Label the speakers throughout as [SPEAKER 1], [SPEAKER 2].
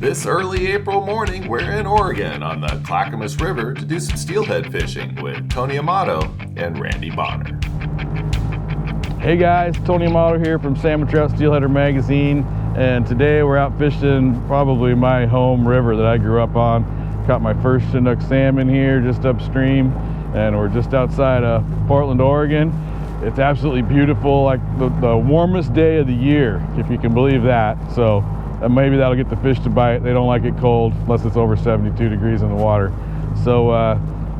[SPEAKER 1] This early April morning, we're in Oregon on the Clackamas River to do some steelhead fishing with Tony Amato and Randy Bonner.
[SPEAKER 2] Hey guys, Tony Amato here from Salmon Trout Steelheader Magazine, and today we're out fishing probably my home river that I grew up on. Caught my first Chinook salmon here just upstream, and we're just outside of Portland, Oregon. It's absolutely beautiful, like the warmest day of the year, if you can believe that. So maybe that'll get the fish to bite. They don't like it cold unless it's over 72 degrees in the water. So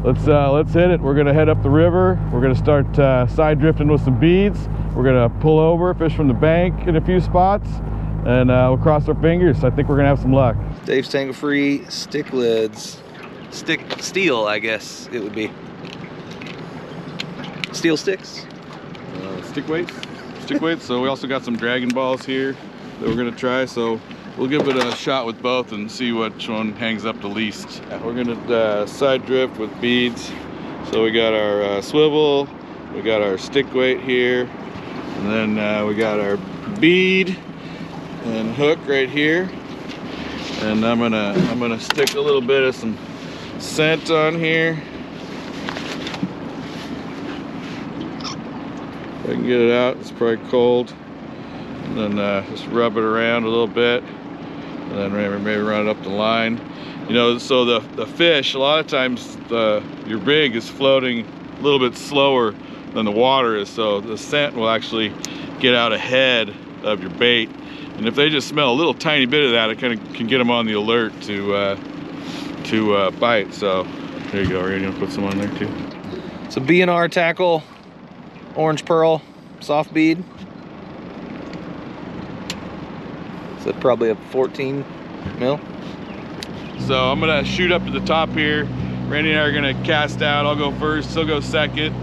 [SPEAKER 2] let's hit it. We're gonna head up the river. We're gonna start side drifting with some beads. We're gonna pull over, fish from the bank in a few spots, and we'll cross our fingers. I think we're gonna have some luck.
[SPEAKER 3] Dave's Tangle Free stick lids. Steel, I guess it would be. Steel sticks?
[SPEAKER 2] Stick weights. So we also got some Dragon Balls here that we're gonna try. So we'll give it a shot with both and see which one hangs up the least. We're gonna side drift with beads. So we got our swivel, we got our stick weight here, and then we got our bead and hook right here. And I'm gonna stick a little bit of some scent on here. If I can get it out, it's probably cold. And then just rub it around a little bit, and then maybe run it up the line. You know, so the fish, a lot of times your rig is floating a little bit slower than the water is, so the scent will actually get out ahead of your bait. And if they just smell a little tiny bit of that, it kind of can get them on the alert to bite. So there you go. We're gonna put some on there too.
[SPEAKER 3] So B&R tackle, orange pearl, soft bead. So probably a 14 mil.
[SPEAKER 2] So I'm gonna shoot up to the top here. Randy and I are gonna cast out. I'll go first, he'll go second.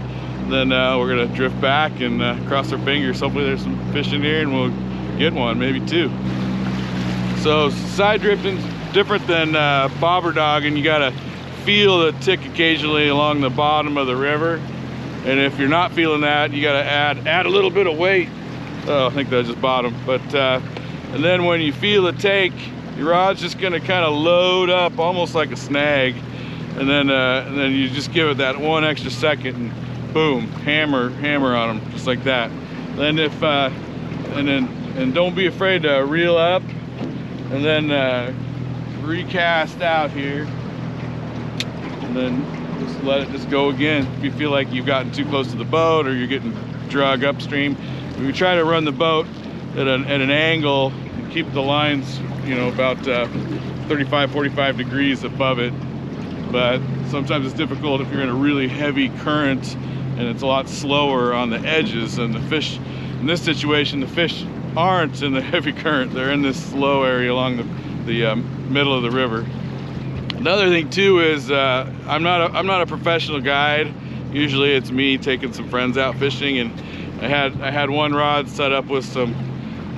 [SPEAKER 2] Then we're gonna drift back and cross our fingers. Hopefully there's some fish in here and we'll get one, maybe two. So side drifting's different than bobber dogging. You gotta feel the tick occasionally along the bottom of the river. And if you're not feeling that, you gotta add a little bit of weight. Oh, I think that's just bottom. But and then when you feel the take, your rod's just gonna kind of load up almost like a snag. And then you just give it that one extra second and boom, hammer on them, just like that. Then and don't be afraid to reel up and then recast out here. And then just let it just go again. If you feel like you've gotten too close to the boat or you're getting drug upstream, we try to run the boat at an angle and keep the lines, you know, about 35-45 degrees above it. But sometimes it's difficult if you're in a really heavy current and it's a lot slower on the edges. And the fish, in this situation, the fish aren't in the heavy current. They're in this slow area along the middle of the river. Another thing too is I'm not a professional guide. Usually it's me taking some friends out fishing, and I had one rod set up with some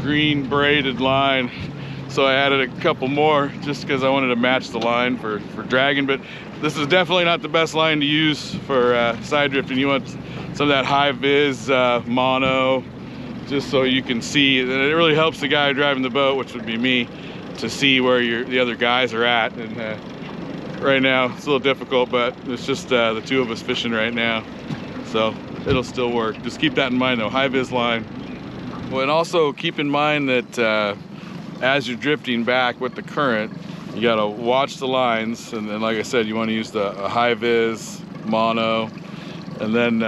[SPEAKER 2] green braided line, so I added a couple more just because I wanted to match the line for dragging. But this is definitely not the best line to use for side drifting. You want some of that high vis mono, just so you can see, and it really helps the guy driving the boat, which would be me, to see where the other guys are at. And right now it's a little difficult, but it's just the two of us fishing right now, so it'll still work. Just keep that in mind though, high vis line. Well, and also keep in mind that as you're drifting back with the current, you got to watch the lines, and then like I said, you want to use the high vis mono. And then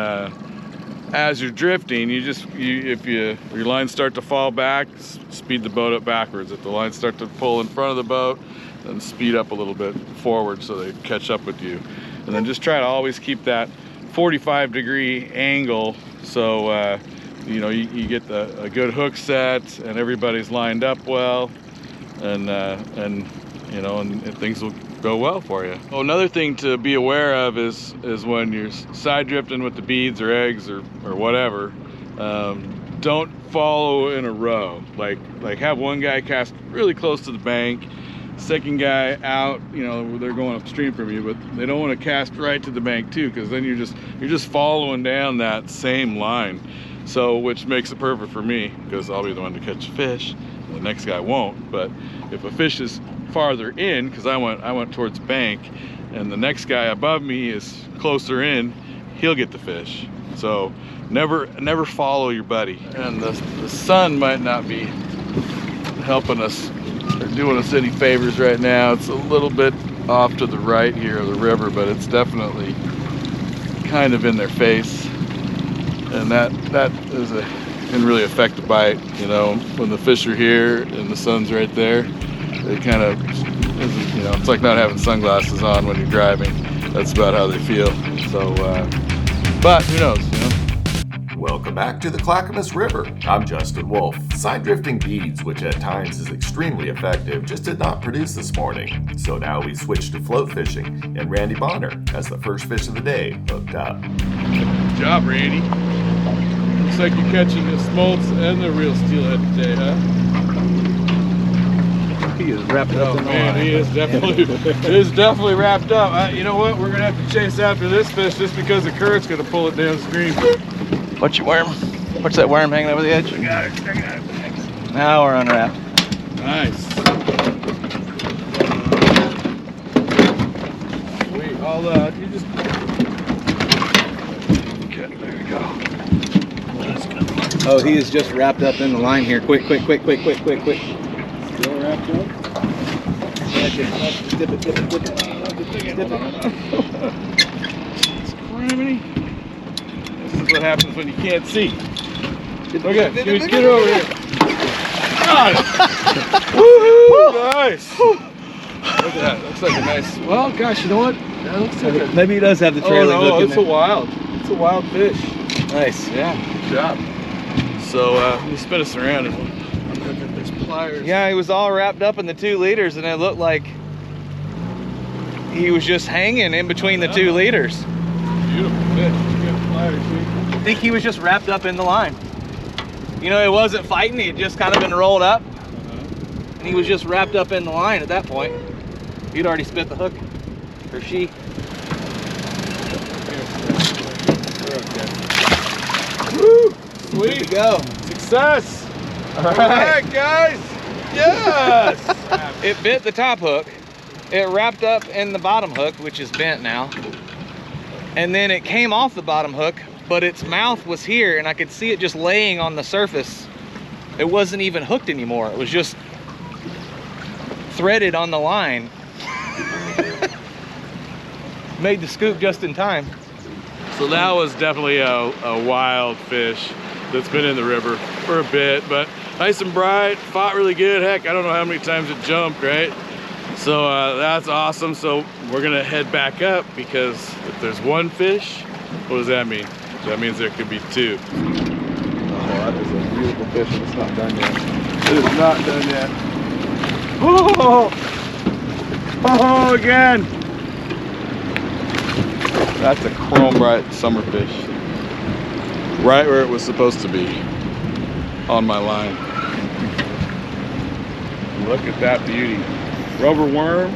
[SPEAKER 2] as you're drifting, if your lines start to fall back, speed the boat up backwards. If the lines start to pull in front of the boat, then speed up a little bit forward so they catch up with you. And then just try to always keep that 45-degree angle, so you know, you get a good hook set and everybody's lined up well, and you know, and things will go well for you. Oh, another thing to be aware of is when you're side drifting with the beads or eggs or whatever, don't follow in a row. Like have one guy cast really close to the bank, second guy out, you know, they're going upstream from you, but they don't want to cast right to the bank too, because then you're just following down that same line. So, which makes it perfect for me, because I'll be the one to catch fish, and the next guy won't. But if a fish is farther in because I went towards the bank, and the next guy above me is closer in. He'll get the fish. So never follow your buddy. And the sun might not be helping us or doing us any favors right now. It's a little bit off to the right here of the river, but it's definitely kind of in their face, and that can really affect the bite. You know, when the fish are here and the sun's right there, they kind of, you know, it's like not having sunglasses on when you're driving. That's about how they feel. So but who knows, you know.
[SPEAKER 1] Welcome back to the Clackamas River. I'm Justin Wolf. Side drifting beads, which at times is extremely effective, just did not produce this morning. So now we switch to float fishing, and Randy Bonner has the first fish of the day hooked up.
[SPEAKER 2] Good job, Randy. Looks like you're catching the smolts and the real steelhead today, huh?
[SPEAKER 3] He is wrapped up in the line.
[SPEAKER 2] He is definitely wrapped up. You know what? We're gonna have to chase after this fish just because the current's gonna pull it downstream.
[SPEAKER 3] What's your worm? What's that worm hanging over the edge?
[SPEAKER 2] I got it. Thanks.
[SPEAKER 3] Now we're unwrapped.
[SPEAKER 2] Nice. Sweet. You just. Okay, there we go.
[SPEAKER 3] Oh, he is just wrapped up in the line here. Quick.
[SPEAKER 2] Still wrapped up?
[SPEAKER 3] Dip it.
[SPEAKER 2] Dip it. Criminy. This is what happens when you can't see. Okay, get over here. Got it. Woohoo! Nice. Look at that. Looks like a nice. Well, gosh, you know what? That looks like a.
[SPEAKER 3] Maybe he does have the trailing hook in
[SPEAKER 2] it's
[SPEAKER 3] there.
[SPEAKER 2] It's a wild fish.
[SPEAKER 3] Nice.
[SPEAKER 2] Yeah. Good job. So let me spin us around and we'll look at these pliers.
[SPEAKER 3] Yeah, he was all wrapped up in the 2 liters, and it looked like he was just hanging in between the 2 liters.
[SPEAKER 2] Beautiful fish. You got pliers, see?
[SPEAKER 3] I think he was just wrapped up in the line. You know, he wasn't fighting, he had just kind of been rolled up. And he was just wrapped up in the line at that point. He'd already spit the hook, or she.
[SPEAKER 2] Woo! Sweet.
[SPEAKER 3] Good to go.
[SPEAKER 2] Success! All right, guys! Yes!
[SPEAKER 3] It bit the top hook. It wrapped up in the bottom hook, which is bent now. And then it came off the bottom hook, but its mouth was here, and I could see it just laying on the surface. It wasn't even hooked anymore. It was just threaded on the line. Made the scoop just in time.
[SPEAKER 2] So that was definitely a wild fish that's been in the river for a bit, but nice and bright, fought really good. Heck, I don't know how many times it jumped, right? So that's awesome. So we're gonna head back up, because if there's 1 fish, what does that mean? That means there could be 2. Oh, that is a beautiful fish, and it's not done yet. It is not done yet. Oh! Oh, again! That's a chrome bright summer fish. Right where it was supposed to be, on my line. Look at that beauty. Rubber worm,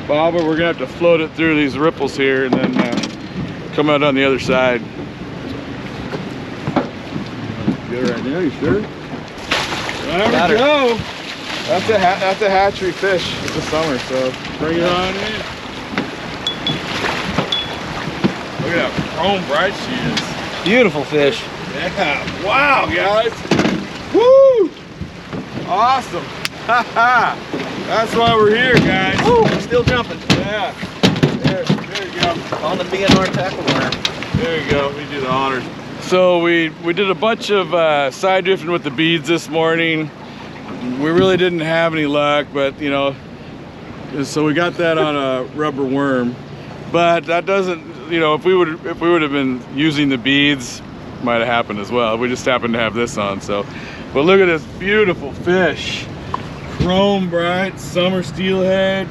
[SPEAKER 2] bobber. We're gonna have to float it through these ripples here and then come out on the other side. Good right now, you sure? There we go. That's a hatchery fish. It's the summer, so bring it on in. Look at how chrome bright she is.
[SPEAKER 3] Beautiful fish.
[SPEAKER 2] Yeah, wow, guys. Woo! Awesome. Haha. That's why we're here, guys.
[SPEAKER 3] Woo, still jumping.
[SPEAKER 2] Yeah. There you go.
[SPEAKER 3] On the BNR tackle worm.
[SPEAKER 2] There you go. We do the honors. So we did a bunch of side drifting with the beads this morning. We really didn't have any luck, but you know, so we got that on a rubber worm. But that doesn't, you know, if we would have been using the beads, might have happened as well. We just happened to have this on. So, but look at this beautiful fish, chrome bright summer steelhead.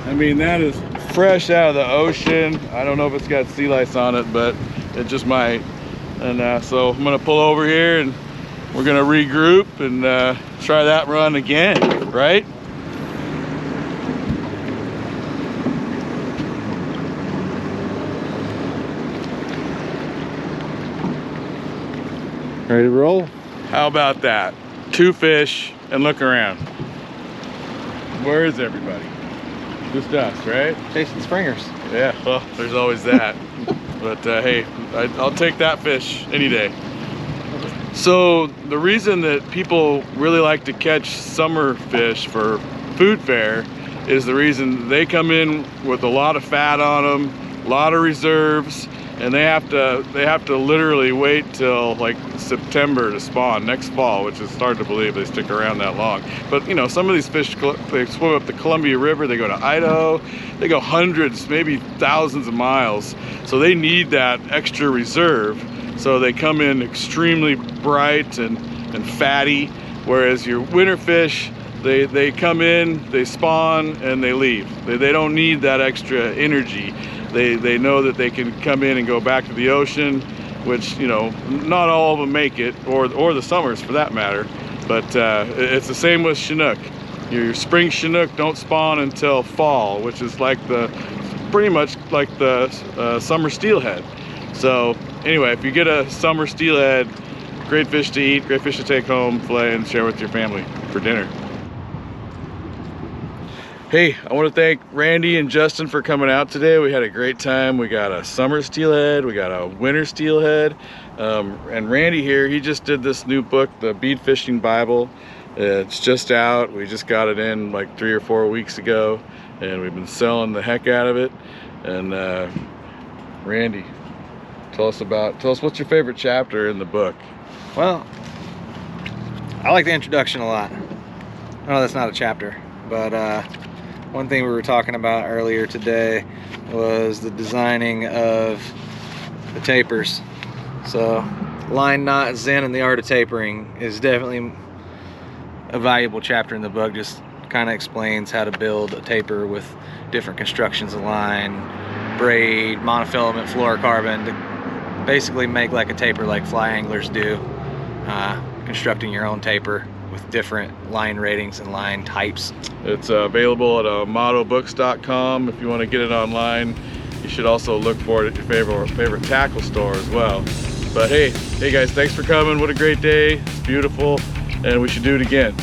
[SPEAKER 2] I mean, that is fresh out of the ocean. I don't know if it's got sea lice on it, but it just might. And so I'm gonna pull over here and we're gonna regroup and try that run again, right?
[SPEAKER 3] Ready to roll?
[SPEAKER 2] How about that? 2 fish and look around. where is everybody? Just us, right?
[SPEAKER 3] Chasing springers.
[SPEAKER 2] Yeah, well, there's always that. But hey, I'll take that fish any day. So the reason that people really like to catch summer fish for food fare is the reason they come in with a lot of fat on them, a lot of reserves, and they have to literally wait till like September to spawn next fall, which is hard to believe they stick around that long. But you know, some of these fish, they swim up the Columbia River, they go to Idaho, they go hundreds, maybe thousands of miles, so they need that extra reserve. So they come in extremely bright and fatty, whereas your winter fish, they come in, they spawn, and they leave. They don't need that extra energy. They know that they can come in and go back to the ocean, which, you know, not all of them make it, or the summers for that matter. But it's the same with Chinook. Your spring Chinook don't spawn until fall, which is like pretty much like the summer Steelhead. So anyway, if you get a summer Steelhead, great fish to eat, great fish to take home, fillet, and share with your family for dinner. Hey, I want to thank Randy and Justin for coming out today. We had a great time. We got a summer Steelhead, we got a winter Steelhead, and Randy here, he just did this new book, the Bead Fishing Bible. It's just out. We just got it in like 3 or 4 weeks ago, and we've been selling the heck out of it. And Randy, tell us what's your favorite chapter in the book?
[SPEAKER 3] Well, I like the introduction a lot. I know that's not a chapter, but one thing we were talking about earlier today was the designing of the tapers. So line, knot, zen, and the art of tapering is definitely a valuable chapter in the book. Just kind of explains how to build a taper with different constructions of line, braid, monofilament, fluorocarbon, to basically make like a taper like fly anglers do, constructing your own taper with different line ratings and line types.
[SPEAKER 2] It's available at amatobooks.com if you want to get it online. You should also look for it at your favorite tackle store as well. But hey guys, thanks for coming. What a great day. It's beautiful, and we should do it again.